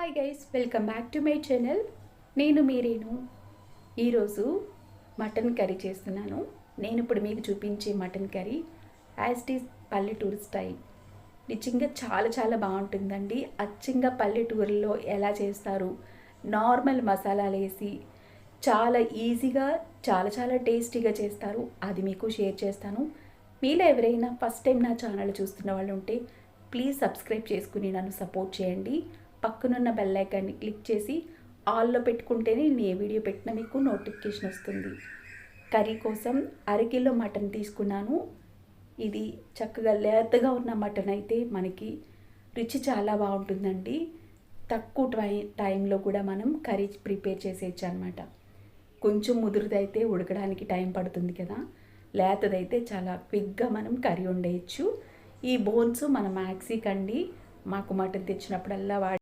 Hi guys, welcome back to my channel. నేను మీరేను. ఈరోజు mutton curry చేస్తున్నాను. నేను ఇప్పుడు మీకు చూపించే mutton curry as it is పల్లెటూరు స్టైల్. నిజంగా చాలా చాలా బాగుంటుందండి. అచ్చంగా పల్లెటూరులో ఎలా చేస్తారు, నార్మల్ మసాలాలు వేసి చాలా ఈజీగా చాలా చాలా టేస్టీగా చేస్తారు. అది మీకు షేర్ చేస్తాను. మీలో ఎవరైనా ఫస్ట్ టైం నా ఛానల్ చూస్తున్న వాళ్ళు ఉంటే ప్లీజ్ సబ్స్క్రైబ్ చేసుకుని నన్ను సపోర్ట్ చేయండి. పక్కనున్న బెల్ ఐకాన్ని క్లిక్ చేసి ఆల్లో పెట్టుకుంటేనే నేను ఏ వీడియో పెట్టినా మీకు నోటిఫికేషన్ వస్తుంది. కర్రీ కోసం అరకిలో మటన్ తీసుకున్నాను. ఇది చక్కగా లేతగా ఉన్న మటన్ అయితే మనకి రుచి చాలా బాగుంటుందండి. తక్కువ టైంలో కూడా మనం కర్రీ ప్రిపేర్ చేసేయచ్చు అనమాట. కొంచెం ముదురుదైతే ఉడకడానికి టైం పడుతుంది కదా, లేతదైతే చాలా క్విక్గా మనం కర్రీ వండేయచ్చు. ఈ బోన్స్ మన మ్యాక్సీ కండి మాకు మటన్ తెచ్చినప్పుడల్లా